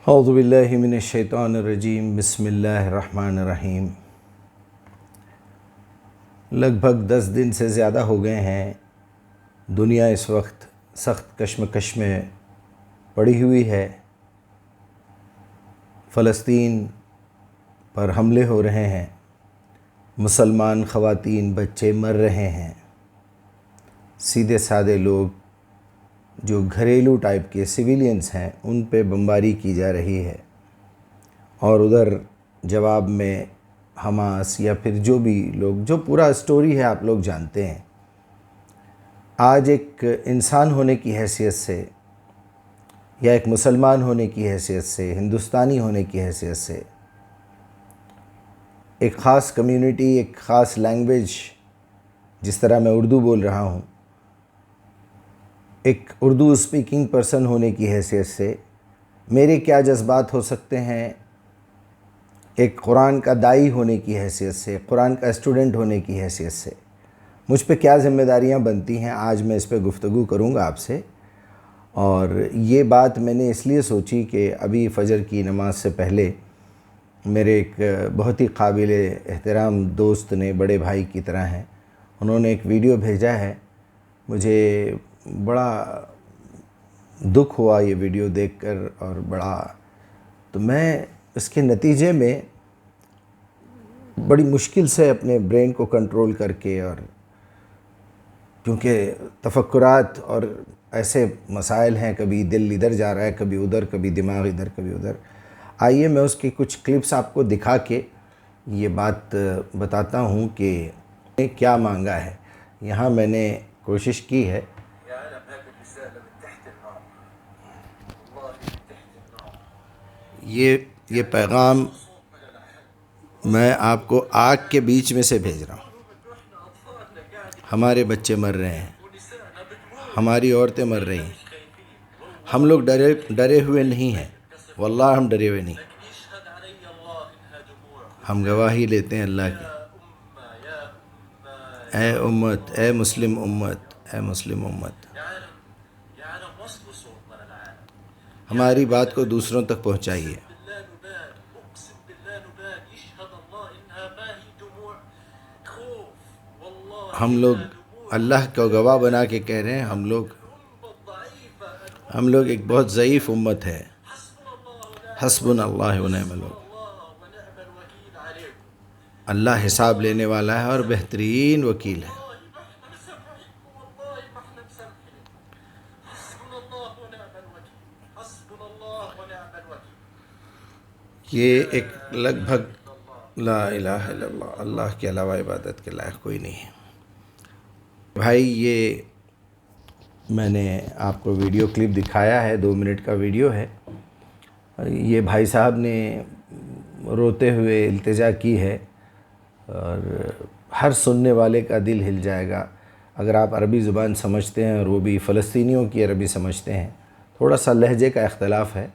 اعوذ باللہ من الشیطان الرجیم بسم اللہ الرحمن الرحیم۔ لگ بھگ 10 دن سے زیادہ ہو گئے ہیں دنیا اس وقت سخت کشمکش میں پڑی ہوئی ہے۔ فلسطین پر حملے ہو رہے ہیں، مسلمان خواتین بچے مر رہے ہیں، سیدھے سادے لوگ جو گھریلو ٹائپ کے سویلینز ہیں ان پہ بمباری کی جا رہی ہے، اور ادھر جواب میں حماس یا پھر جو بھی لوگ، جو پورا سٹوری ہے آپ لوگ جانتے ہیں۔ آج ایک انسان ہونے کی حیثیت سے یا ایک مسلمان ہونے کی حیثیت سے، ہندوستانی ہونے کی حیثیت سے، ایک خاص کمیونٹی، ایک خاص لینگویج، جس طرح میں اردو بول رہا ہوں، ایک اردو اسپیکنگ پرسن ہونے کی حیثیت سے میرے کیا جذبات ہو سکتے ہیں، ایک قرآن کا داعی ہونے کی حیثیت سے، قرآن کا اسٹوڈنٹ ہونے کی حیثیت سے مجھ پہ کیا ذمہ داریاں بنتی ہیں، آج میں اس پہ گفتگو کروں گا آپ سے۔ اور یہ بات میں نے اس لیے سوچی کہ ابھی فجر کی نماز سے پہلے میرے ایک بہت ہی قابل احترام دوست نے، بڑے بھائی کی طرح ہیں، انہوں نے ایک ویڈیو بھیجا ہے۔ مجھے بڑا دکھ ہوا یہ ویڈیو دیکھ کر، اور تو میں اس کے نتیجے میں بڑی مشکل سے اپنے برین کو کنٹرول کر کے، اور کیونکہ تفکرات اور ایسے مسائل ہیں، کبھی دل ادھر جا رہا ہے، کبھی ادھر، کبھی دماغ ادھر، کبھی ادھر۔ آئیے میں اس کی کچھ کلپس آپ کو دکھا کے یہ بات بتاتا ہوں کہ کیا مانگا ہے۔ یہاں میں نے کوشش کی ہے، یہ پیغام میں آپ کو آگ کے بیچ میں سے بھیج رہا ہوں۔ ہمارے بچے مر رہے ہیں، ہماری عورتیں مر رہی ہیں، ہم لوگ ڈرے ہوئے نہیں ہیں، واللہ ہم ڈرے ہوئے نہیں، ہم گواہی لیتے ہیں اللہ کی۔ اے امت، اے مسلم امت، اے مسلم امت، ہماری بات کو دوسروں تک پہنچائیے۔ ہم لوگ اللہ کو گواہ بنا کے کہہ رہے ہیں، ہم لوگ ایک بہت ضعیف امت ہے۔ حسبنا اللہ و نعم الوکیل۔ اللہ حساب لینے والا ہے اور بہترین وکیل ہے۔ یہ ایک لگ بھگ لا الہ الا اللہ، اللہ کے علاوہ عبادت کے لائق کوئی نہیں ہے۔ بھائی، یہ میں نے آپ کو ویڈیو کلپ دکھایا ہے، 2 منٹ کا ویڈیو ہے۔ یہ بھائی صاحب نے روتے ہوئے التجا کی ہے، اور ہر سننے والے کا دل ہل جائے گا اگر آپ عربی زبان سمجھتے ہیں، اور وہ بھی فلسطینیوں کی عربی سمجھتے ہیں۔ تھوڑا سا لہجے کا اختلاف ہے،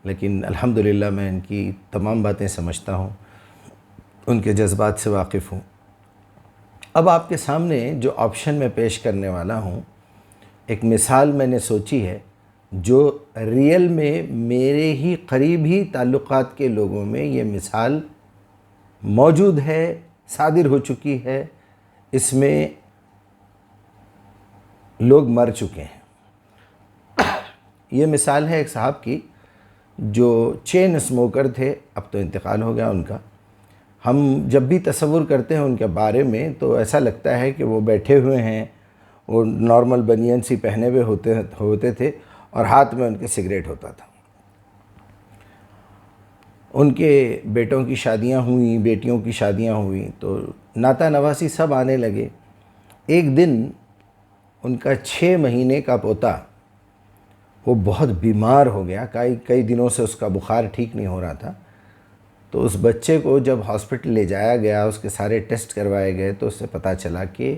لیکن الحمدللہ میں ان کی تمام باتیں سمجھتا ہوں، ان کے جذبات سے واقف ہوں۔ اب آپ کے سامنے جو آپشن میں پیش کرنے والا ہوں، ایک مثال میں نے سوچی ہے جو ریئل میں میرے ہی قریب ہی تعلقات کے لوگوں میں یہ مثال موجود ہے، صادر ہو چکی ہے، اس میں لوگ مر چکے ہیں۔ یہ مثال ہے ایک صاحب کی جو چین اسموکر تھے، اب تو انتقال ہو گیا ان کا۔ ہم جب بھی تصور کرتے ہیں ان کے بارے میں تو ایسا لگتا ہے کہ وہ بیٹھے ہوئے ہیں، وہ نارمل بنین سی پہنے ہوئے ہوتے تھے، اور ہاتھ میں ان کے سگریٹ ہوتا تھا۔ ان کے بیٹوں کی شادیاں ہوئیں، بیٹیوں کی شادیاں ہوئیں، تو ناتا نواسی سب آنے لگے۔ ایک دن ان کا 6 مہینے کا پوتا، وہ بہت بیمار ہو گیا، کئی دنوں سے اس کا بخار ٹھیک نہیں ہو رہا تھا۔ تو اس بچے کو جب ہاسپٹل لے جایا گیا، اس کے سارے ٹیسٹ کروائے گئے، تو اس سے پتہ چلا کہ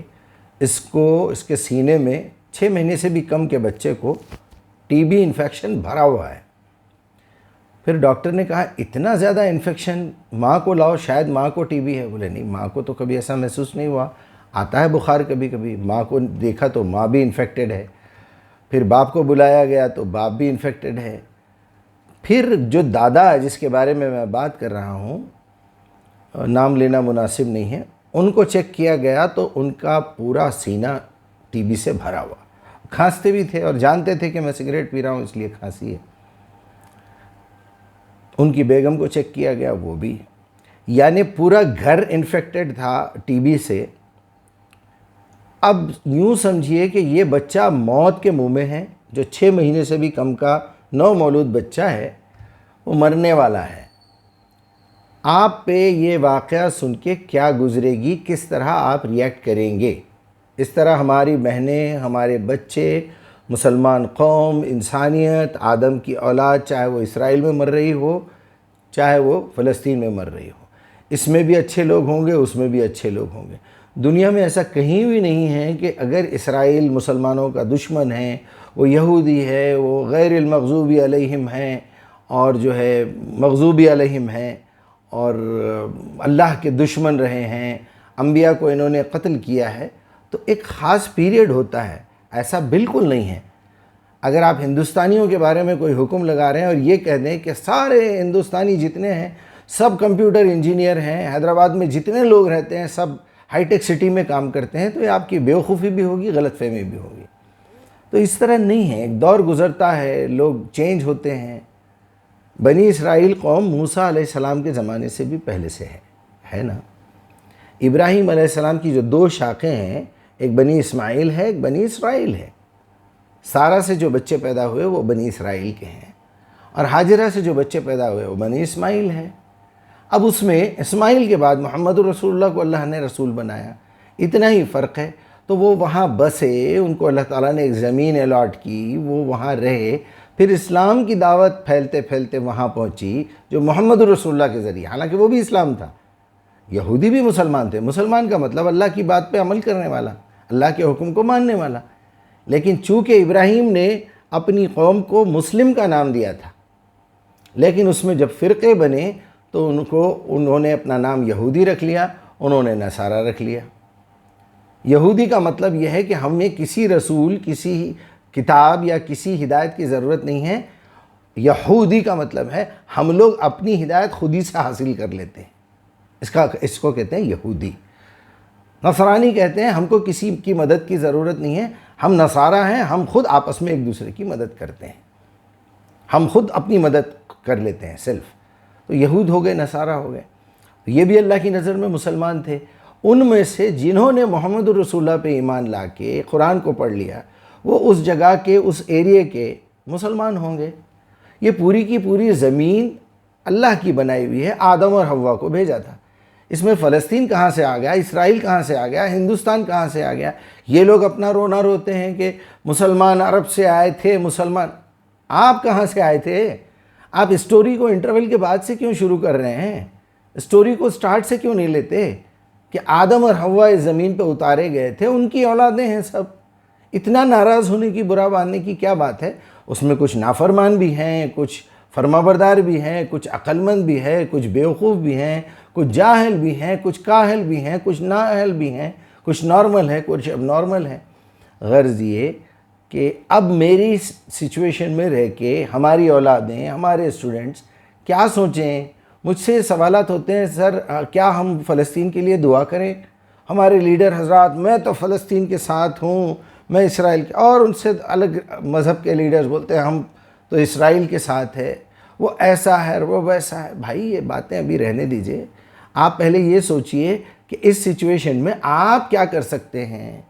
اس کے سینے میں 6 مہینے سے بھی کم کے بچے کو ٹی بی انفیکشن بھرا ہوا ہے۔ پھر ڈاکٹر نے کہا اتنا زیادہ انفیکشن، ماں کو لاؤ، شاید ماں کو ٹی بی ہے۔ بولے نہیں، ماں کو تو کبھی ایسا محسوس نہیں ہوا، آتا ہے بخار کبھی کبھی، ماں کو دیکھا تو ماں بھی انفیکٹڈ ہے۔ پھر باپ کو بلایا گیا تو باپ بھی انفیکٹڈ ہے۔ پھر جو دادا جس کے بارے میں بات کر رہا ہوں، نام لینا مناسب نہیں ہے، ان کو چیک کیا گیا تو ان کا پورا سینہ ٹی بی سے بھرا ہوا، کھانستے بھی تھے اور جانتے تھے کہ میں سگریٹ پی رہا ہوں اس لیے کھانسی ہے۔ ان کی بیگم کو چیک کیا گیا، وہ بھی، یعنی پورا گھر انفیکٹڈ تھا ٹی بی سے۔ اب یوں سمجھیے کہ یہ بچہ موت کے منہ میں ہے، جو 6 مہینے سے بھی کم کا نو مولود بچہ ہے، وہ مرنے والا ہے۔ آپ پہ یہ واقعہ سن کے کیا گزرے گی، کس طرح آپ ریئیکٹ کریں گے؟ اس طرح ہماری بہنیں، ہمارے بچے، مسلمان قوم، انسانیت، آدم کی اولاد، چاہے وہ اسرائیل میں مر رہی ہو، چاہے وہ فلسطین میں مر رہی ہو، اس میں بھی اچھے لوگ ہوں گے، اس میں بھی اچھے لوگ ہوں گے۔ دنیا میں ایسا کہیں بھی نہیں ہے کہ اگر اسرائیل مسلمانوں کا دشمن ہے، وہ یہودی ہے، وہ غیر المغضوب علیہم ہیں، اور جو ہے مغضوب علیہم ہیں، اور اللہ کے دشمن رہے ہیں، انبیاء کو انہوں نے قتل کیا ہے، تو ایک خاص پیریڈ ہوتا ہے۔ ایسا بالکل نہیں ہے۔ اگر آپ ہندوستانیوں کے بارے میں کوئی حکم لگا رہے ہیں اور یہ کہہ دیں کہ سارے ہندوستانی جتنے ہیں سب کمپیوٹر انجینئر ہیں، حیدرآباد میں جتنے لوگ رہتے ہیں سب ہائی ٹیک سٹی میں کام کرتے ہیں، تو یہ آپ کی بیوقوفی بھی ہوگی، غلط فہمی بھی ہوگی۔ تو اس طرح نہیں ہے، ایک دور گزرتا ہے، لوگ چینج ہوتے ہیں۔ بنی اسرائیل قوم موسیٰ علیہ السلام کے زمانے سے بھی پہلے سے ہے نا۔ ابراہیم علیہ السلام کی جو 2 شاخیں ہیں، ایک بنی اسماعیل ہے، ایک بنی اسرائیل ہے۔ سارہ سے جو بچے پیدا ہوئے وہ بنی اسرائیل کے ہیں، اور ہاجرہ سے جو بچے پیدا ہوئے وہ بنی اسماعیل ہیں۔ اب اس میں اسماعیل کے بعد محمد رسول اللہ کو اللہ نے رسول بنایا، اتنا ہی فرق ہے۔ تو وہ وہاں بسے، ان کو اللہ تعالیٰ نے ایک زمین الاٹ کی، وہ وہاں رہے، پھر اسلام کی دعوت پھیلتے پھیلتے وہاں پہنچی جو محمد رسول اللہ کے ذریعے، حالانکہ وہ بھی اسلام تھا۔ یہودی بھی مسلمان تھے، مسلمان کا مطلب اللہ کی بات پہ عمل کرنے والا، اللہ کے حکم کو ماننے والا۔ لیکن چونکہ ابراہیم نے اپنی قوم کو مسلم کا نام دیا تھا، لیکن اس میں جب فرقے بنے تو انہوں نے اپنا نام یہودی رکھ لیا، انہوں نے نصارہ رکھ لیا۔ یہودی کا مطلب یہ ہے کہ ہمیں کسی رسول، کسی کتاب یا کسی ہدایت کی ضرورت نہیں ہے۔ یہودی کا مطلب ہے ہم لوگ اپنی ہدایت خود ہی سے حاصل کر لیتے ہیں، اس کو کہتے ہیں یہودی۔ نصرانی کہتے ہیں ہم کو کسی کی مدد کی ضرورت نہیں ہے، ہم نصارہ ہیں، ہم خود آپس میں ایک دوسرے کی مدد کرتے ہیں، ہم خود اپنی مدد کر لیتے ہیں سیلف۔ تو یہود ہو گئے، نصارہ ہو گئے، یہ بھی اللہ کی نظر میں مسلمان تھے۔ ان میں سے جنہوں نے محمد رسول اللہ پہ ایمان لا کے قرآن کو پڑھ لیا، وہ اس جگہ کے، اس ایریے کے مسلمان ہوں گے۔ یہ پوری کی پوری زمین اللہ کی بنائی ہوئی ہے، آدم اور حوا کو بھیجا تھا۔ اس میں فلسطین کہاں سے آ گیا، اسرائیل کہاں سے آ گیا، ہندوستان کہاں سے آ گیا؟ یہ لوگ اپنا رونا روتے ہیں کہ مسلمان عرب سے آئے تھے، مسلمان۔ آپ کہاں سے آئے تھے؟ آپ اسٹوری کو انٹرول کے بعد سے کیوں شروع کر رہے ہیں؟ اسٹوری کو سٹارٹ سے کیوں نہیں لیتے کہ آدم اور حوا اس زمین پہ اتارے گئے تھے، ان کی اولادیں ہیں سب؟ اتنا ناراض ہونے کی، برا ماننے کی کیا بات ہے؟ اس میں کچھ نافرمان بھی ہیں، کچھ فرمانبردار بھی ہیں، کچھ عقل مند بھی ہے، کچھ بیوقوف بھی ہیں، کچھ جاہل بھی ہیں، کچھ کاہل بھی ہیں، کچھ نااہل بھی ہیں، کچھ نارمل ہے، کچھ اب نارمل ہے۔ غرض یہ کہ اب میری سچویشن میں رہ کے ہماری اولادیں، ہمارے اسٹوڈنٹس کیا سوچیں؟ مجھ سے سوالات ہوتے ہیں، سر کیا ہم فلسطین کے لیے دعا کریں؟ ہمارے لیڈر حضرات، میں تو فلسطین کے ساتھ ہوں، میں اسرائیل کے، اور ان سے الگ مذہب کے لیڈرز بولتے ہیں ہم تو اسرائیل کے ساتھ ہے، وہ ایسا ہے، وہ ویسا ہے۔ بھائی یہ باتیں ابھی رہنے دیجئے، آپ پہلے یہ سوچئے کہ اس سچویشن میں آپ کیا کر سکتے ہیں۔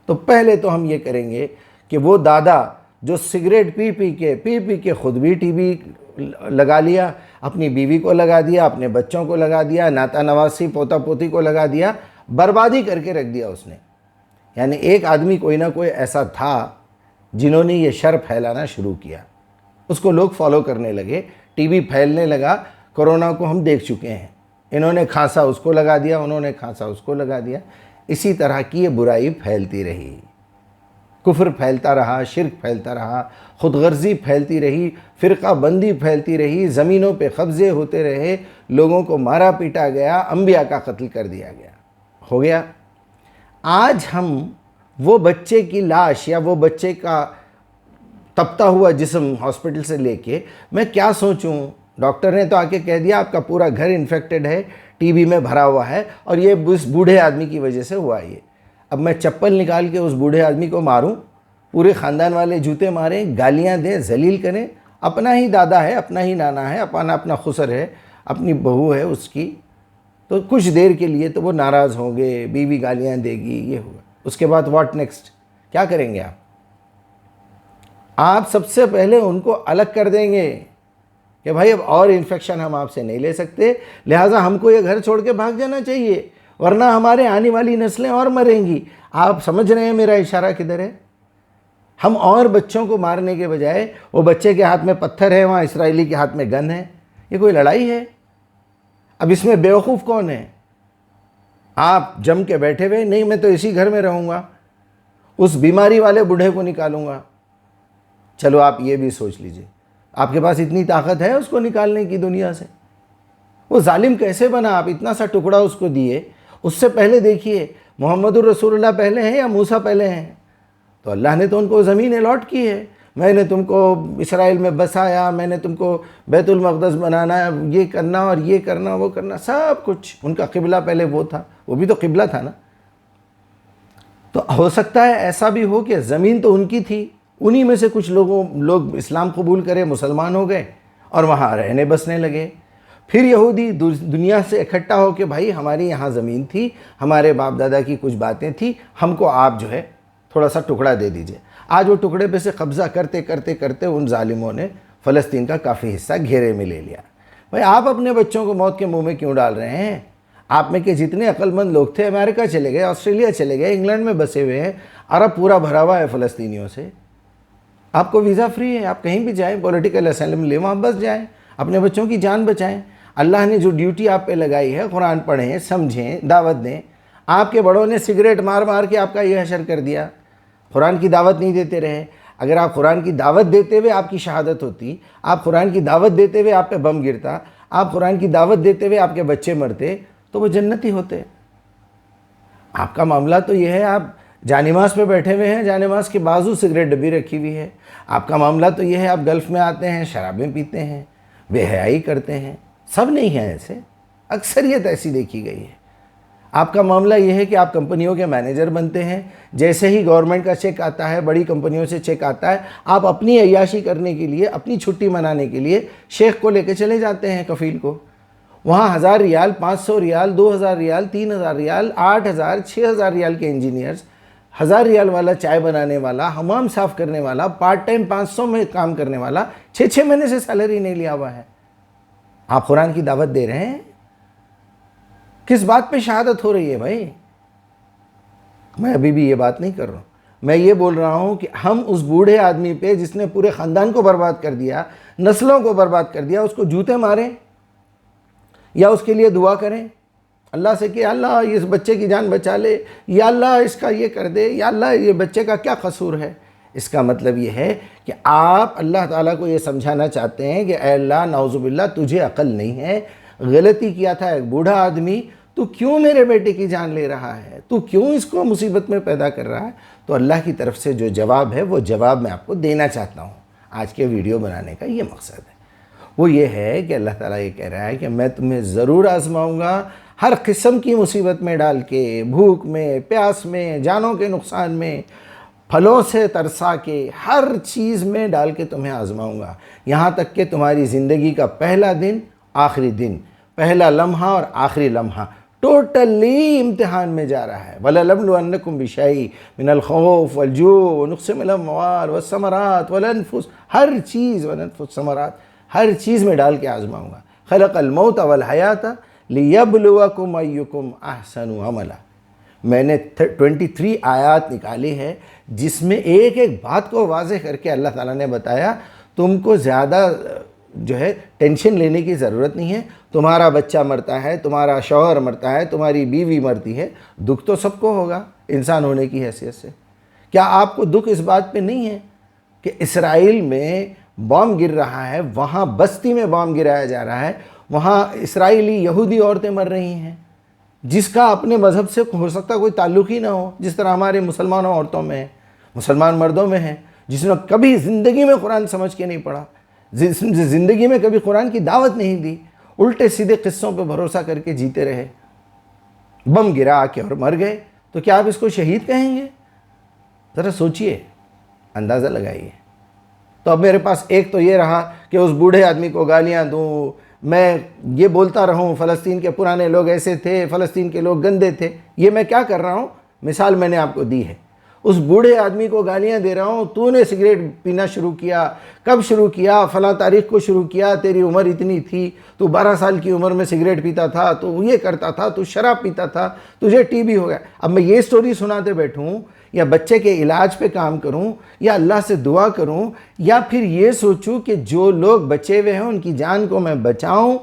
تو پہلے تو ہم یہ کریں گے کہ وہ دادا جو سگریٹ پی کے خود بھی ٹی بی لگا لیا، اپنی بیوی کو لگا دیا، اپنے بچوں کو لگا دیا، ناتا نواسی پوتا پوتی کو لگا دیا، بربادی کر کے رکھ دیا اس نے۔ یعنی ایک آدمی کوئی نہ کوئی ایسا تھا جنہوں نے یہ شر پھیلانا شروع کیا، اس کو لوگ فالو کرنے لگے، ٹی بی پھیلنے لگا۔ کرونا کو ہم دیکھ چکے ہیں، انہوں نے کھانسا اس کو لگا دیا، انہوں نے کھانسا اس کو لگا دیا۔ اسی طرح کی یہ برائی پھیلتی رہی، کفر پھیلتا رہا، شرک پھیلتا رہا، خود غرضی پھیلتی رہی، فرقہ بندی پھیلتی رہی، زمینوں پہ قبضے ہوتے رہے، لوگوں کو مارا پیٹا گیا، انبیاء کا قتل کر دیا گیا، ہو گیا۔ آج ہم وہ بچے کی لاش یا وہ بچے کا تپتا ہوا جسم ہاسپٹل سے لے کے میں کیا سوچوں؟ ڈاکٹر نے تو آ کے کہہ دیا آپ کا پورا گھر انفیکٹڈ ہے، ٹی بی میں بھرا ہوا ہے، اور یہ اس بوڑھے آدمی کی وجہ سے ہوا یہ۔ اب میں چپل نکال کے اس بوڑھے آدمی کو ماروں، پورے خاندان والے جوتے ماریں، گالیاں دیں، ذلیل کریں؟ اپنا ہی دادا ہے، اپنا ہی نانا ہے، اپنا خسر ہے، اپنی بہو ہے اس کی، تو کچھ دیر کے لیے تو وہ ناراض ہوں گے، بیوی گالیاں دے گی، یہ ہوگا۔ اس کے بعد واٹ نیکسٹ؟ کیا کریں گے آپ؟ آپ سب سے پہلے ان کو الگ کر دیں گے کہ بھائی اب اور انفیکشن ہم آپ سے نہیں لے سکتے، لہٰذا ہم کو یہ گھر چھوڑ کے بھاگ جانا چاہیے، ورنہ ہمارے آنے والی نسلیں اور مریں گی۔ آپ سمجھ رہے ہیں میرا اشارہ کدھر ہے؟ ہم اور بچوں کو مارنے کے بجائے وہ بچے کے ہاتھ میں پتھر ہے، وہاں اسرائیلی کے ہاتھ میں گن ہے، یہ کوئی لڑائی ہے؟ اب اس میں بیوقوف کون ہے؟ آپ جم کے بیٹھے ہوئے، نہیں میں تو اسی گھر میں رہوں گا، اس بیماری والے بوڑھے کو نکالوں گا۔ چلو آپ یہ بھی سوچ لیجئے، آپ کے پاس اتنی طاقت ہے اس کو نکالنے کی دنیا سے؟ وہ ظالم کیسے بنا؟ آپ اتنا سا ٹکڑا اس کو دیے۔ اس سے پہلے دیکھیے محمد الرسول اللہ پہلے ہیں یا موسیٰ پہلے ہیں؟ تو اللہ نے تو ان کو زمین الاٹ کی ہے، میں نے تم کو اسرائیل میں بسایا، میں نے تم کو بیت المقدس بنانا، یہ کرنا اور یہ کرنا وہ کرنا، سب کچھ۔ ان کا قبلہ پہلے وہ تھا، وہ بھی تو قبلہ تھا نا۔ تو ہو سکتا ہے ایسا بھی ہو کہ زمین تو ان کی تھی، انہی میں سے کچھ لوگ اسلام قبول کرے، مسلمان ہو گئے اور وہاں رہنے بسنے لگے۔ پھر یہودی دنیا سے اکٹھا ہو کے بھائی ہماری یہاں زمین تھی، ہمارے باپ دادا کی کچھ باتیں تھیں، ہم کو آپ جو ہے تھوڑا سا ٹکڑا دے دیجئے۔ آج وہ ٹکڑے پہ سے قبضہ کرتے کرتے کرتے ان ظالموں نے فلسطین کا کافی حصہ گھیرے میں لے لیا۔ بھائی آپ اپنے بچوں کو موت کے منہ میں کیوں ڈال رہے ہیں؟ آپ میں کے جتنے عقل مند لوگ تھے امریکہ چلے گئے، آسٹریلیا چلے گئے، انگلینڈ میں بسے ہوئے ہیں، عرب پورا بھرا ہوا ہے فلسطینیوں سے۔ آپ کو ویزا فری ہے، آپ کہیں بھی جائیں، پولیٹیکل اسائلم لیں، وہاں بس جائیں، اپنے بچوں کی جان بچائیں۔ اللہ نے جو ڈیوٹی آپ پہ لگائی ہے، قرآن پڑھیں، سمجھیں، دعوت دیں۔ آپ کے بڑوں نے سگریٹ مار مار کے آپ کا یہ حشر کر دیا، قرآن کی دعوت نہیں دیتے رہے۔ اگر آپ قرآن کی دعوت دیتے ہوئے آپ کی شہادت ہوتی، آپ قرآن کی دعوت دیتے ہوئے آپ پہ بم گرتا، آپ قرآن کی دعوت دیتے ہوئے آپ کے بچے مرتے، تو وہ جنتی ہوتے۔ آپ کا معاملہ تو یہ ہے، آپ جانماز پہ بیٹھے ہوئے ہیں، جانماز کے بازو سگریٹ ڈبی رکھی ہوئی ہے۔ آپ کا معاملہ تو یہ ہے، آپ گلف میں آتے ہیں، شرابیں پیتے ہیں، بے حیائی کرتے ہیں۔ سب نہیں ہیں ایسے، اکثریت ایسی دیکھی گئی ہے۔ آپ کا معاملہ یہ ہے کہ آپ کمپنیوں کے مینیجر بنتے ہیں، جیسے ہی گورنمنٹ کا چیک آتا ہے، بڑی کمپنیوں سے چیک آتا ہے، آپ اپنی عیاشی کرنے کے لیے، اپنی چھٹی منانے کے لیے شیخ کو لے کے چلے جاتے ہیں، کفیل کو۔ وہاں 1000 ریال، 500 ریال، 2000 ریال، 3000 ریال، 8000، 6000 ریال کے انجینئرز، 1000 ریال والا چائے بنانے والا، حمام صاف کرنے والا، پارٹ ٹائم 500 میں کام کرنے والا 6 مہینے سے سیلری نہیں لیا ہوا ہے۔ آپ قرآن کی دعوت دے رہے ہیں؟ کس بات پہ شہادت ہو رہی ہے بھائی؟ میں ابھی بھی یہ بات نہیں کر رہا ہوں، میں یہ بول رہا ہوں کہ ہم اس بوڑھے آدمی پہ جس نے پورے خاندان کو برباد کر دیا، نسلوں کو برباد کر دیا، اس کو جوتے ماریں یا اس کے لیے دعا کریں اللہ سے کہ اللہ اس بچے کی جان بچا لے، یا اللہ اس کا یہ کر دے، یا اللہ یہ بچے کا کیا قصور ہے؟ اس کا مطلب یہ ہے کہ آپ اللہ تعالیٰ کو یہ سمجھانا چاہتے ہیں کہ اے اللہ نعوذ باللہ تجھے عقل نہیں ہے، غلطی کیا تھا ایک بوڑھا آدمی، تو کیوں میرے بیٹے کی جان لے رہا ہے؟ تو کیوں اس کو مصیبت میں پیدا کر رہا ہے؟ تو اللہ کی طرف سے جو جواب ہے وہ جواب میں آپ کو دینا چاہتا ہوں۔ آج کے ویڈیو بنانے کا یہ مقصد ہے، وہ یہ ہے کہ اللہ تعالیٰ یہ کہہ رہا ہے کہ میں تمہیں ضرور آزماؤں گا، ہر قسم کی مصیبت میں ڈال کے، بھوک میں، پیاس میں، جانوں کے نقصان میں، پھلوں سے ترسا کے، ہر چیز میں ڈال کے تمہیں آزماؤں گا، یہاں تک کہ تمہاری زندگی کا پہلا دن، آخری دن، پہلا لمحہ اور آخری لمحہ ٹوٹلی امتحان میں جا رہا ہے۔ وَلَنَبْلُوَنَّكُمْ بِشَيْءٍ مِنَ الْخَوْفِ وَالْجُوعِ وَنَقْصٍ مِنَ الْأَمْوَالِ وَالثَّمَرَاتِ وَالْأَنفُسِ، ہر چیز، وَالْأَنفُسِ ثمرات، ہر چیز میں ڈال کے آزماؤں گا۔ خلق الموت والحیات لیبلوکم ایکم احسن عملا۔ میں نے 23 آیات نکالی ہے جس میں ایک ایک بات کو واضح کر کے اللہ تعالیٰ نے بتایا تم کو زیادہ جو ہے ٹینشن لینے کی ضرورت نہیں ہے۔ تمہارا بچہ مرتا ہے، تمہارا شوہر مرتا ہے، تمہاری بیوی مرتی ہے، دکھ تو سب کو ہوگا انسان ہونے کی حیثیت سے۔ کیا آپ کو دکھ اس بات پہ نہیں ہے کہ اسرائیل میں بام گر رہا ہے، وہاں بستی میں بام گرایا جا رہا ہے، وہاں اسرائیلی یہودی عورتیں مر رہی ہیں جس کا اپنے مذہب سے ہو سکتا کوئی تعلق ہی نہ ہو، جس طرح ہمارے مسلمان عورتوں میں ہے، مسلمان مردوں میں ہے، جس نے کبھی زندگی میں قرآن سمجھ کے نہیں پڑھا، زندگی میں کبھی قرآن کی دعوت نہیں دی، الٹے سیدھے قصوں پہ بھروسہ کر کے جیتے رہے، بم گرا آ کے اور مر گئے، تو کیا آپ اس کو شہید کہیں گے؟ ذرا سوچئے، اندازہ لگائیے۔ تو اب میرے پاس ایک تو یہ رہا کہ اس بوڑھے آدمی کو گالیاں دوں، میں یہ بولتا رہوں فلسطین کے پرانے لوگ ایسے تھے، فلسطین کے لوگ گندے تھے۔ یہ میں کیا کر رہا ہوں؟ مثال میں نے آپ کو دی ہے۔ اس بوڑھے آدمی کو گالیاں دے رہا ہوں، تو نے سگریٹ پینا شروع کیا، کب شروع کیا؟ فلاں تاریخ کو شروع کیا، تیری عمر اتنی تھی، تو 12 سال کی عمر میں سگریٹ پیتا تھا، تو یہ کرتا تھا، تو شراب پیتا تھا، تجھے ٹی بی ہو گیا۔ اب میں یہ سٹوری سناتے بیٹھوں، یا بچے کے علاج پہ کام کروں، یا اللہ سے دعا کروں، یا پھر یہ سوچوں کہ جو لوگ بچے ہوئے ہیں ان کی جان کو میں بچاؤں،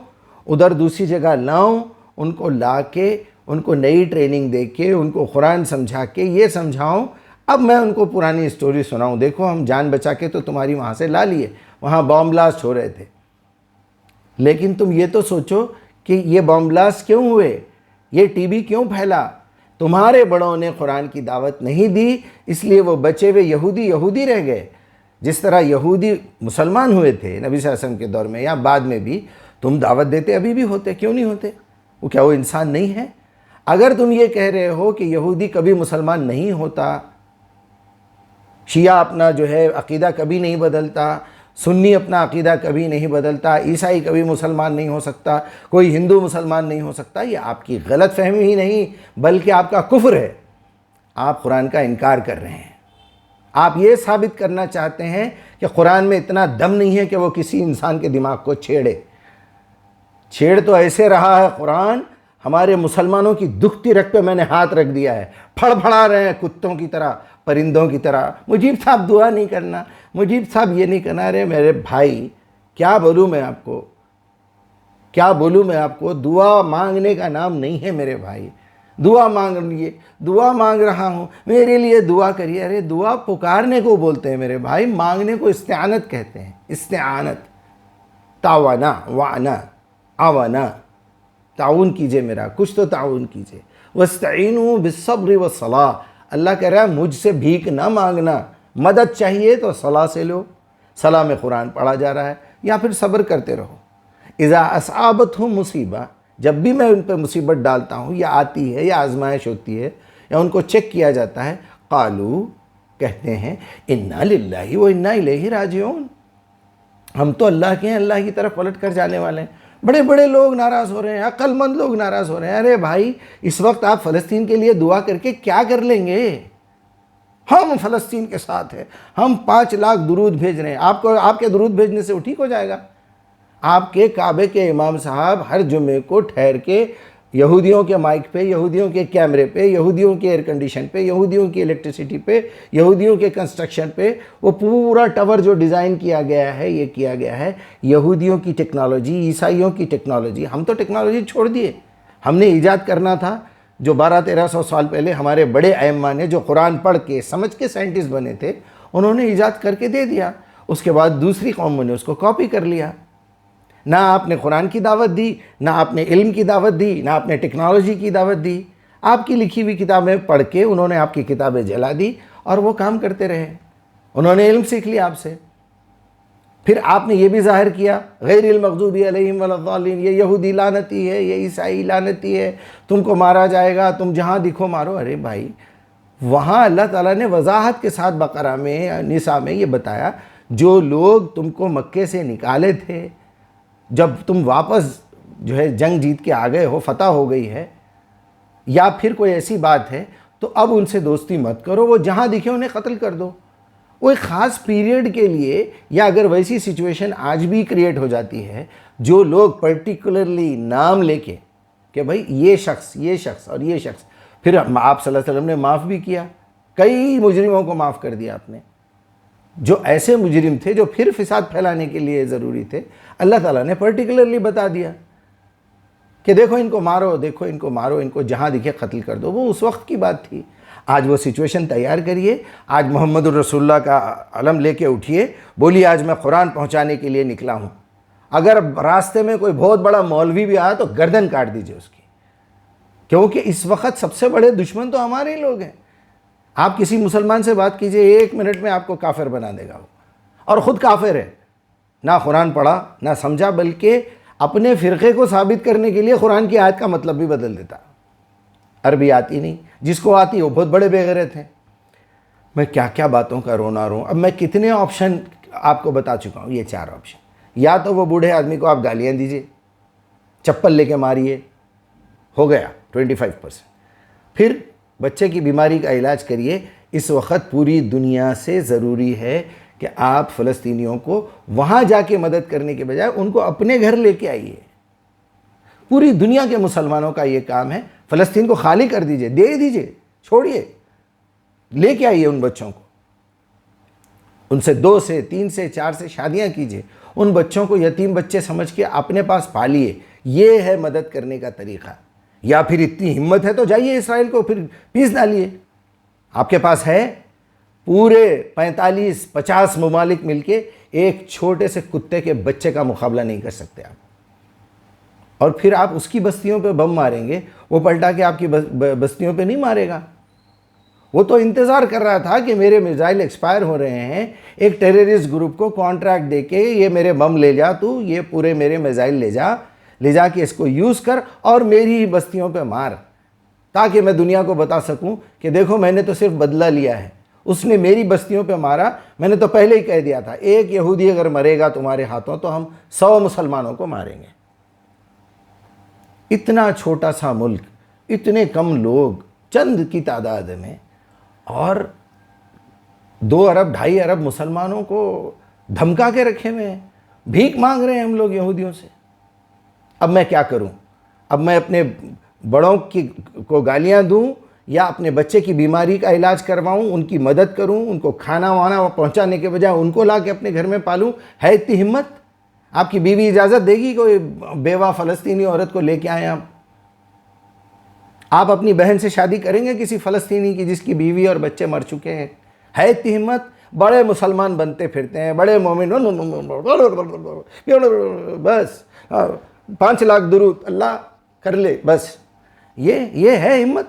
ادھر دوسری جگہ لاؤں، ان کو لا کے ان کو نئی ٹریننگ دے کے ان کو قرآن سمجھا کے یہ سمجھاؤں، اب میں ان کو پرانی سٹوری سناؤں، دیکھو ہم جان بچا کے تو تمہاری وہاں سے لا لیے، وہاں بام بلاسٹ ہو رہے تھے، لیکن تم یہ تو سوچو کہ یہ بام بلاسٹ کیوں ہوئے، یہ ٹی بی کیوں پھیلا؟ تمہارے بڑوں نے قرآن کی دعوت نہیں دی، اس لیے وہ بچے ہوئے یہودی رہ گئے۔ جس طرح یہودی مسلمان ہوئے تھے نبی صلی اللہ علیہ وسلم کے دور میں یا بعد میں بھی، تم دعوت دیتے ابھی بھی ہوتے، کیوں نہیں ہوتے؟ وہ کیا وہ انسان نہیں ہے؟ اگر تم یہ کہہ رہے ہو کہ یہودی کبھی مسلمان نہیں ہوتا، شیعہ اپنا جو ہے عقیدہ کبھی نہیں بدلتا، سنی اپنا عقیدہ کبھی نہیں بدلتا، عیسائی کبھی مسلمان نہیں ہو سکتا، کوئی ہندو مسلمان نہیں ہو سکتا، یہ آپ کی غلط فہمی ہی نہیں بلکہ آپ کا کفر ہے۔ آپ قرآن کا انکار کر رہے ہیں، آپ یہ ثابت کرنا چاہتے ہیں کہ قرآن میں اتنا دم نہیں ہے کہ وہ کسی انسان کے دماغ کو چھیڑ تو ایسے رہا ہے قرآن، ہمارے مسلمانوں کی دکھتی رگ پہ میں نے ہاتھ رکھ دیا ہے، پھڑ پھڑا رہے ہیں کتوں کی طرح، پرندوں کی طرح، مجیب صاحب دعا نہیں کرنا، مجیب صاحب یہ نہیں کرنا۔ رہے میرے بھائی، کیا بولوں میں آپ کو، دعا مانگنے کا نام نہیں ہے میرے بھائی، دعا مانگ رہا ہوں، میرے لیے دعا کریے۔ ارے دعا پکارنے کو بولتے ہیں میرے بھائی، مانگنے کو استعانت کہتے ہیں، استعانت، تعاونا، وانا، آوانا، تعاون کیجئے میرا، کچھ تو تعاون کیجئے۔ وَاسْتَعِينُوا بِالصَّبْرِ وَالصَّلَاةِ، اللہ کہہ رہا ہے مجھ سے بھیک نہ مانگنا، مدد چاہیے تو صلاح سے لو، صلاح میں قرآن پڑھا جا رہا ہے، یا پھر صبر کرتے رہو۔ اذا اصابتہم مصیبہ، جب بھی میں ان پہ مصیبت ڈالتا ہوں یا آتی ہے یا آزمائش ہوتی ہے یا ان کو چیک کیا جاتا ہے، قالو، کہتے ہیں، انا للہ و انا الیہ راجعون، ہم تو اللہ کے ہیں، اللہ کی طرف پلٹ کر جانے والے ہیں۔ بڑے بڑے لوگ ناراض ہو رہے ہیں، عقل مند لوگ ناراض ہو رہے ہیں۔ ارے بھائی، اس وقت آپ فلسطین کے لیے دعا کر کے کیا کر لیں گے؟ ہم فلسطین کے ساتھ ہیں، ہم 5 لاکھ درود بھیج رہے ہیں، آپ کے درود بھیجنے سے وہ ٹھیک ہو جائے گا؟ آپ کے کعبے کے امام صاحب ہر جمعے کو ٹھہر کے یہودیوں کے مائک پہ، یہودیوں کے کیمرے پہ، یہودیوں کے ایئر کنڈیشن پہ، یہودیوں کی الیکٹریسٹی پہ، یہودیوں کے کنسٹرکشن پہ، وہ پورا ٹاور جو ڈیزائن کیا گیا ہے، یہ کیا گیا ہے یہودیوں کی ٹیکنالوجی، عیسائیوں کی ٹیکنالوجی۔ ہم تو ٹیکنالوجی چھوڑ دیے، ہم نے ایجاد کرنا تھا جو 1200-1300 سال پہلے ہمارے بڑے ائمہ نے، جو قرآن پڑھ کے سمجھ کے سائنٹسٹ بنے تھے، انہوں نے ایجاد کر کے دے دیا۔ اس کے بعد دوسری قوموں نے اس کو کاپی کر لیا۔ نہ آپ نے قرآن کی دعوت دی، نہ آپ نے علم کی دعوت دی، نہ آپ نے ٹیکنالوجی کی دعوت دی۔ آپ کی لکھی ہوئی کتابیں پڑھ کے انہوں نے آپ کی کتابیں جلا دی اور وہ کام کرتے رہے۔ انہوں نے علم سیکھ لیا آپ سے۔ پھر آپ نے یہ بھی ظاہر کیا، غیر المغضوب علیہم ولا الضالین، یہ یہودی لعنتی ہے، یہ عیسائی لعنتی ہے، تم کو مارا جائے گا، تم جہاں دکھو مارو۔ ارے بھائی، وہاں اللہ تعالیٰ نے وضاحت کے ساتھ بقرہ میں، نساء میں یہ بتایا، جو لوگ تم کو مکے سے نکالے تھے، جب تم واپس جو ہے جنگ جیت کے آ گئے ہو، فتح ہو گئی ہے، یا پھر کوئی ایسی بات ہے، تو اب ان سے دوستی مت کرو، وہ جہاں دکھے انہیں قتل کر دو۔ وہ ایک خاص پیریڈ کے لیے، یا اگر ویسی سچویشن آج بھی کریٹ ہو جاتی ہے، جو لوگ پرٹیکولرلی نام لے کے کہ بھائی یہ شخص اور یہ شخص، پھر آپ صلی اللہ علیہ وسلم نے معاف بھی کیا، کئی مجرموں کو معاف کر دیا آپ نے، جو ایسے مجرم تھے جو پھر فساد پھیلانے کے لیے ضروری تھے، اللہ تعالیٰ نے پرٹیکولرلی بتا دیا کہ دیکھو ان کو مارو، دیکھو ان کو مارو، ان کو جہاں دکھے قتل کر دو۔ وہ اس وقت کی بات تھی۔ آج وہ سچویشن تیار کریے، آج محمد الرسول اللہ کا علم لے کے اٹھیے، بولیے آج میں قرآن پہنچانے کے لیے نکلا ہوں۔ اگر راستے میں کوئی بہت بڑا مولوی بھی آیا تو گردن کاٹ دیجئے اس کی، کیونکہ اس وقت سب سے بڑے دشمن تو ہمارے ہی لوگ ہیں۔ آپ کسی مسلمان سے بات کیجئے 1 منٹ میں آپ کو کافر بنا دے گا وہ، اور خود کافر ہے، نہ قرآن پڑھا نہ سمجھا، بلکہ اپنے فرقے کو ثابت کرنے کے لیے قرآن کی آیت کا مطلب بھی بدل دیتا۔ عربی آتی نہیں، جس کو آتی وہ بہت بڑے بے غیرت ہیں۔ میں کیا کیا باتوں کا رونا روں۔ اب میں کتنے آپشن آپ کو بتا چکا ہوں، یہ 4 آپشن۔ یا تو وہ بوڑھے آدمی کو آپ گالیاں دیجئے، چپل لے کے ماریے، ہو گیا 25%۔ پھر بچے کی بیماری کا علاج کریے۔ اس وقت پوری دنیا سے ضروری ہے کہ آپ فلسطینیوں کو وہاں جا کے مدد کرنے کے بجائے ان کو اپنے گھر لے کے آئیے۔ پوری دنیا کے مسلمانوں کا یہ کام ہے، فلسطین کو خالی کر دیجئے، دے دیجئے، چھوڑیے، لے کے آئیے ان بچوں کو، ان سے 2 سے 3 سے 4 سے شادیاں کیجئے، ان بچوں کو یتیم بچے سمجھ کے اپنے پاس پالیے۔ یہ ہے مدد کرنے کا طریقہ۔ یا پھر اتنی ہمت ہے تو جائیے اسرائیل کو پھر پیس ڈالیے۔ آپ کے پاس ہے، پورے 45-50 ممالک مل کے ایک چھوٹے سے کتے کے بچے کا مقابلہ نہیں کر سکتے آپ، اور پھر آپ اس کی بستیوں پہ بم ماریں گے، وہ پلٹا کے آپ کی بستیوں پہ نہیں مارے گا۔ وہ تو انتظار کر رہا تھا کہ میرے میزائل ایکسپائر ہو رہے ہیں، ایک ٹیررسٹ گروپ کو کانٹریکٹ دے کے یہ میرے بم لے جا، تو یہ پورے میرے میزائل لے جا کے اس کو یوز کر اور میری ہی بستیوں پہ مار، تاکہ میں دنیا کو بتا سکوں کہ دیکھو میں نے تو صرف بدلہ لیا ہے، اس نے میری بستیوں پہ مارا۔ میں نے تو پہلے ہی کہہ دیا تھا، ایک یہودی اگر مرے گا تمہارے ہاتھوں تو ہم 100 مسلمانوں کو ماریں گے۔ اتنا چھوٹا سا ملک، اتنے کم لوگ، چند کی تعداد میں، اور 2 ارب 2.5 ارب مسلمانوں کو دھمکا کے رکھے ہوئے ہیں، بھیک مانگ رہے ہیں ہم لوگ یہودیوں سے۔ اب میں کیا کروں؟ اب میں اپنے بڑوں کو گالیاں دوں، یا اپنے بچے کی بیماری کا علاج کرواؤں، ان کی مدد کروں، ان کو کھانا وانا پہنچانے کے بجائے ان کو لا کے اپنے گھر میں پالوں؟ ہے اتنی ہمت؟ آپ کی بیوی اجازت دے گی کوئی بیوہ فلسطینی عورت کو لے کے آئیں آپ اپنی بہن سے شادی کریں گے کسی فلسطینی کی جس کی بیوی اور بچے مر چکے ہیں؟ ہے اتنی ہمت؟ بڑے مسلمان بنتے پھرتے ہیں، بڑے مومن، بس 5 لاکھ درود اللہ کر لے، بس یہ ہے ہمت؟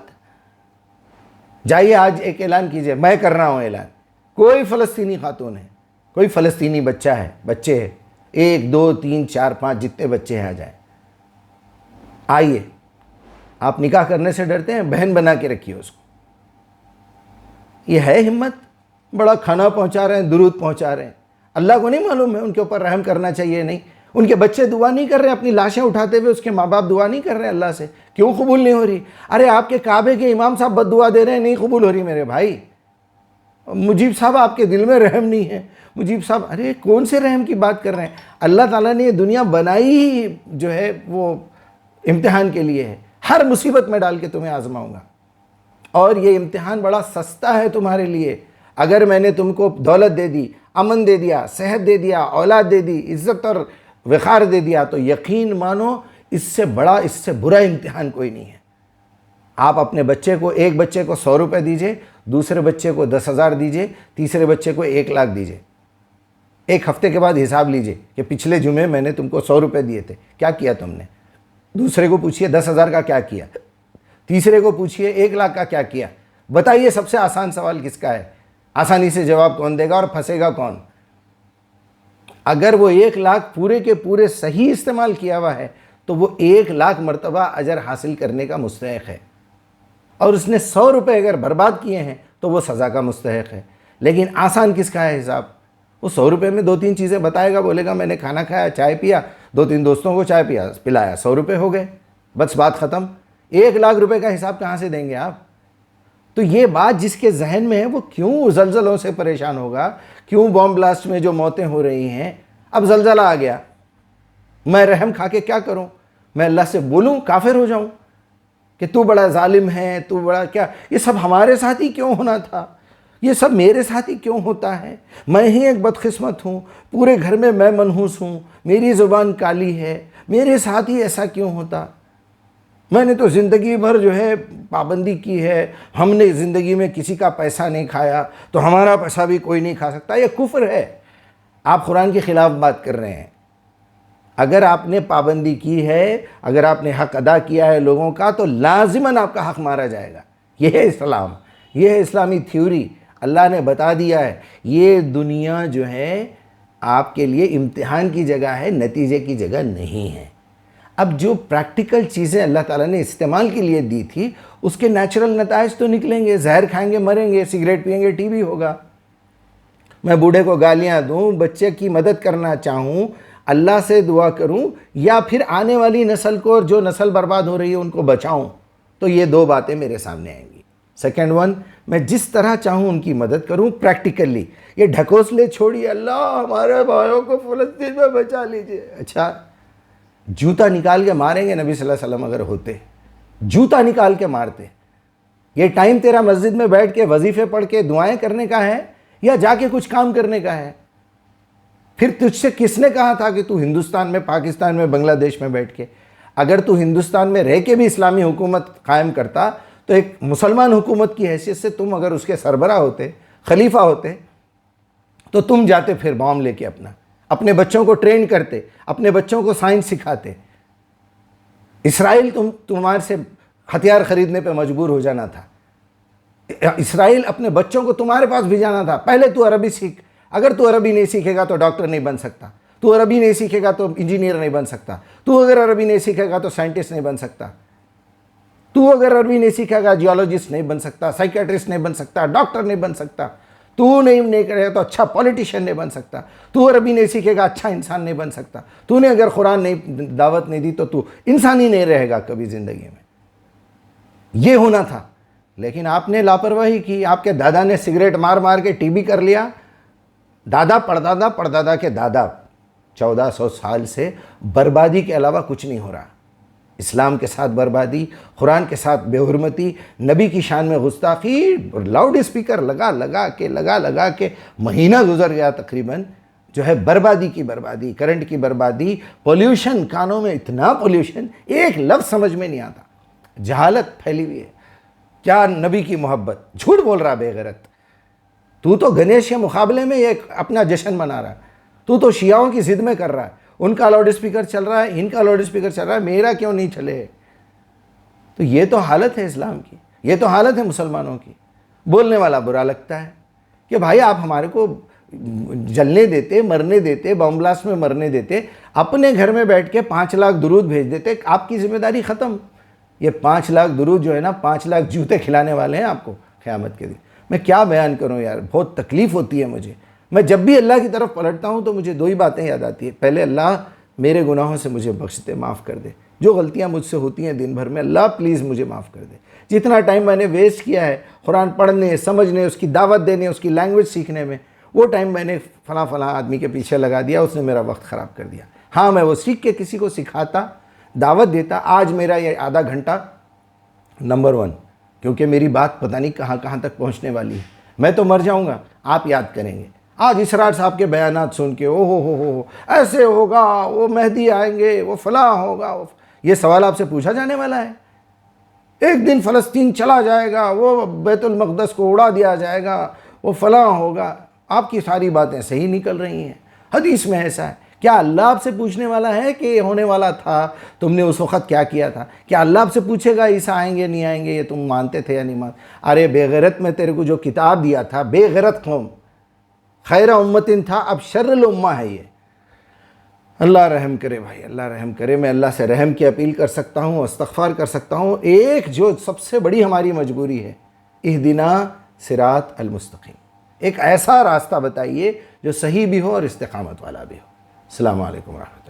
جائیے آج ایک اعلان کیجئے، میں کر رہا ہوں اعلان، کوئی فلسطینی خاتون ہے، کوئی فلسطینی بچہ ہے، بچے ہیں، 1 2 3 4 5 جتنے بچے ہیں آ جائیں، آئیے۔ آپ نکاح کرنے سے ڈرتے ہیں، بہن بنا کے رکھیے اس کو۔ یہ ہے ہمت؟ بڑا کھانا پہنچا رہے ہیں، درود پہنچا رہے ہیں، اللہ کو نہیں معلوم ہے ان کے اوپر رحم کرنا چاہیے نہیں؟ ان کے بچے دعا نہیں کر رہے، اپنی لاشیں اٹھاتے ہوئے اس کے ماں باپ دعا نہیں کر رہے اللہ سے؟ کیوں قبول نہیں ہو رہی؟ ارے آپ کے کعبے کے امام صاحب بد دعا دے رہے ہیں، نہیں قبول ہو رہی میرے بھائی۔ مجیب صاحب آپ کے دل میں رحم نہیں ہے، مجیب صاحب، ارے کون سے رحم کی بات کر رہے ہیں؟ اللہ تعالیٰ نے یہ دنیا بنائی ہی جو ہے وہ امتحان کے لیے ہے، ہر مصیبت میں ڈال کے تمہیں آزماؤں گا، اور یہ امتحان بڑا سستا ہے تمہارے لیے۔ اگر میں نے تم کو دولت دے دی، امن دے دیا، صحت دے دیا، اولاد دے دی، عزت اور وقار دے دیا، تو یقین مانو اس سے بڑا، اس سے برا امتحان کوئی نہیں ہے۔ آپ اپنے بچے کو، ایک بچے کو 100 روپے دیجئے، دوسرے بچے کو 10,000 دیجئے، تیسرے بچے کو 1 لاکھ دیجئے۔ 1 ہفتے کے بعد حساب لیجئے کہ پچھلے جمعے میں نے تم کو 100 روپے دیے تھے، کیا کیا تم نے؟ دوسرے کو پوچھئے 10,000 کا کیا کیا، تیسرے کو پوچھئے 1 لاکھ کا کیا کیا۔ بتائیے سب سے آسان سوال کس کا ہے؟ آسانی سے جواب کون دے گا اور پھنسے گا کون؟ اگر وہ 1 لاکھ پورے کے پورے صحیح استعمال کیا ہوا ہے تو وہ 1 لاکھ مرتبہ اجر حاصل کرنے کا مستحق ہے، اور اس نے 100 روپے اگر برباد کیے ہیں تو وہ سزا کا مستحق ہے۔ لیکن آسان کس کا ہے حساب؟ وہ 100 روپے میں 2-3 چیزیں بتائے گا، بولے گا میں نے کھانا کھایا، چائے پیا، 2-3 دوستوں کو چائے پلایا، 100 روپے ہو گئے، بس بات ختم۔ 1 لاکھ روپے کا حساب کہاں سے دیں گے آپ؟ تو یہ بات جس کے ذہن میں ہے وہ کیوں زلزلوں سے پریشان ہوگا؟ کیوں بوم بلاسٹ میں جو موتیں ہو رہی ہیں؟ اب زلزلہ آ گیا، میں رحم کھا کے کیا کروں؟ میں اللہ سے بولوں کافر ہو جاؤں کہ تو بڑا ظالم ہے، تو بڑا کیا؟ یہ سب ہمارے ساتھ ہی کیوں ہونا تھا؟ یہ سب میرے ساتھ ہی کیوں ہوتا ہے؟ میں ہی ایک بدقسمت ہوں، پورے گھر میں میں منحوس ہوں، میری زبان کالی ہے، میرے ساتھ ہی ایسا کیوں ہوتا؟ میں نے تو زندگی بھر جو ہے پابندی کی ہے، ہم نے زندگی میں کسی کا پیسہ نہیں کھایا، تو ہمارا پیسہ بھی کوئی نہیں کھا سکتا۔ یہ کفر ہے، آپ قرآن کے خلاف بات کر رہے ہیں۔ اگر آپ نے پابندی کی ہے، اگر آپ نے حق ادا کیا ہے لوگوں کا، تو لازماً آپ کا حق مارا جائے گا۔ یہ ہے اسلام، یہ ہے اسلامی تھیوری. اللہ نے بتا دیا ہے یہ دنیا جو ہے آپ کے لیے امتحان کی جگہ ہے، نتیجے کی جگہ نہیں ہے. اب جو پریکٹیکل چیزیں اللہ تعالیٰ نے استعمال کے لیے دی تھی اس کے نیچرل نتائج تو نکلیں گے. زہر کھائیں گے مریں گے، سگریٹ پئیں گے ٹی بی ہوگا. میں بوڑھے کو گالیاں دوں، بچے کی مدد کرنا چاہوں، اللہ سے دعا کروں، یا پھر آنے والی نسل کو، جو نسل برباد ہو رہی ہے ان کو بچاؤں، تو یہ دو باتیں میرے سامنے آئیں گی. سیکنڈ ون، میں جس طرح چاہوں ان کی مدد کروں پریکٹیکلی. یہ ڈھکوسلے چھوڑیے، اللہ ہمارے بھائیوں کو فلسطین میں بچا لیجئے. اچھا جوتا نکال کے ماریں گے نبی صلی اللہ علیہ وسلم اگر ہوتے، جوتا نکال کے مارتے. یہ ٹائم تیرا مسجد میں بیٹھ کے وظیفے پڑھ کے دعائیں کرنے کا ہے یا جا کے کچھ کام کرنے کا ہے؟ پھر تجھ سے کس نے کہا تھا کہ تو ہندوستان میں، پاکستان میں، بنگلہ دیش میں بیٹھ کے، اگر تو ہندوستان میں رہ کے بھی اسلامی حکومت قائم کرتا تو ایک مسلمان حکومت کی حیثیت سے تم اگر اس کے سربراہ ہوتے، خلیفہ ہوتے، تو تم جاتے پھر بام لے کے اپنے بچوں کو ٹرین کرتے، اپنے بچوں کو سائنس سکھاتے. اسرائیل تمہارے سے ہتھیار خریدنے پہ مجبور ہو جانا تھا. اسرائیل اپنے بچوں کو تمہارے پاس بھیجانا تھا. پہلے تو عربی سیکھ، اگر تو عربی نہیں سیکھے گا تو ڈاکٹر نہیں بن سکتا، تو عربی نہیں سیکھے گا تو انجینئر نہیں بن سکتا، تو اگر عربی نہیں سیکھے گا تو سائنٹسٹ نہیں بن سکتا، تو اگر عربی نہیں سیکھے گا جیولوجسٹ نہیں بن سکتا، سائیکیٹرسٹ نہیں بن سکتا، ڈاکٹر نہیں بن سکتا، تو نہیں کرے گا تو اچھا پولیٹیشین نہیں بن سکتا، تو عربی نہیں سیکھے گا اچھا انسان نہیں بن سکتا، تو نے اگر قرآن نہیں دعوت نہیں دی تو انسان ہی نہیں رہے گا کبھی زندگی میں. یہ ہونا تھا، لیکن آپ نے لاپرواہی کی. آپ کے دادا نے سگریٹ مار مار کے ٹی بی کر لیا. دادا پردادا پردادا کے دادا 1400 سال سے بربادی کے علاوہ کچھ نہیں ہو رہا. اسلام کے ساتھ بربادی، قرآن کے ساتھ بے حرمتی، نبی کی شان میں گستاخی، لاؤڈ اسپیکر لگا کے مہینہ گزر گیا تقریباً، جو ہے بربادی کی بربادی، کرنٹ کی بربادی، پولیوشن، کانوں میں اتنا پولیوشن، ایک لفظ سمجھ میں نہیں آتا. جہالت پھیلی ہوئی ہے. کیا نبی کی محبت، جھوٹ بول رہا بے غیرت. تو گنیش کے مقابلے میں ایک اپنا جشن منا رہا ہے. تو شیعوں کی ضد میں کر رہا ہے. ان کا لاؤڈ اسپیکر چل رہا ہے، ان کا لاؤڈ اسپیکر چل رہا ہے، میرا کیوں نہیں چلے؟ تو یہ تو حالت ہے اسلام کی، یہ تو حالت ہے مسلمانوں کی. بولنے والا برا لگتا ہے کہ بھائی آپ ہمارے کو جلنے دیتے، مرنے دیتے، بم بلاسٹ میں مرنے دیتے، اپنے گھر میں بیٹھ کے 5 لاکھ درود بھیج دیتے، آپ کی ذمہ داری ختم. یہ 5 لاکھ درود جو ہے نا، 5 لاکھ جوتے کھلانے والے ہیں آپ کو قیامت کے دن. میں کیا بیان کروں یار، بہت تکلیف ہوتی ہے مجھے. میں جب بھی اللہ کی طرف پلٹتا ہوں تو مجھے 2 ہی باتیں یاد آتی ہیں. پہلے اللہ میرے گناہوں سے مجھے بخش دے، معاف کر دے. جو غلطیاں مجھ سے ہوتی ہیں دن بھر میں، اللہ پلیز مجھے معاف کر دے. جتنا ٹائم میں نے ویسٹ کیا ہے قرآن پڑھنے، سمجھنے، اس کی دعوت دینے، اس کی لینگویج سیکھنے میں، وہ ٹائم میں نے فلاں آدمی کے پیچھے لگا دیا، اس نے میرا وقت خراب کر دیا. ہاں میں وہ سیکھ کے کسی کو سکھاتا، دعوت دیتا. آج میرا یہ آدھا گھنٹہ نمبر 1، کیونکہ میری بات پتہ نہیں کہاں تک پہنچنے والی ہے. میں تو مر جاؤں گا، آپ یاد کریں گے. آج اسرار صاحب کے بیانات سن کے او ہو ایسے ہوگا، وہ مہدی آئیں گے، وہ فلاں ہوگا، یہ سوال آپ سے پوچھا جانے والا ہے. ایک دن فلسطین چلا جائے گا، وہ بیت المقدس کو اڑا دیا جائے گا، وہ فلاں ہوگا. آپ کی ساری باتیں صحیح نکل رہی ہیں، حدیث میں ایسا ہے. کیا اللہ آپ سے پوچھنے والا ہے کہ یہ ہونے والا تھا، تم نے اس وقت کیا کیا تھا؟ کیا اللہ آپ سے پوچھے گا عیسیٰ آئیں گے نہیں آئیں گے، یہ تم مانتے تھے یا نہیں مانتے؟ ارے بے غیرت، میں تیرے کو جو کتاب دیا تھا، بے غیرت قوم، خیر امتن تھا، اب شر الامہ ہے یہ. اللہ رحم کرے بھائی، اللہ رحم کرے. میں اللہ سے رحم کی اپیل کر سکتا ہوں، استغفار کر سکتا ہوں. ایک جو سب سے بڑی ہماری مجبوری ہے، اہدنا صراط المستقیم، ایک ایسا راستہ بتائیے جو صحیح بھی ہو اور استقامت والا بھی ہو. السلام علیکم ورحمۃ اللہ.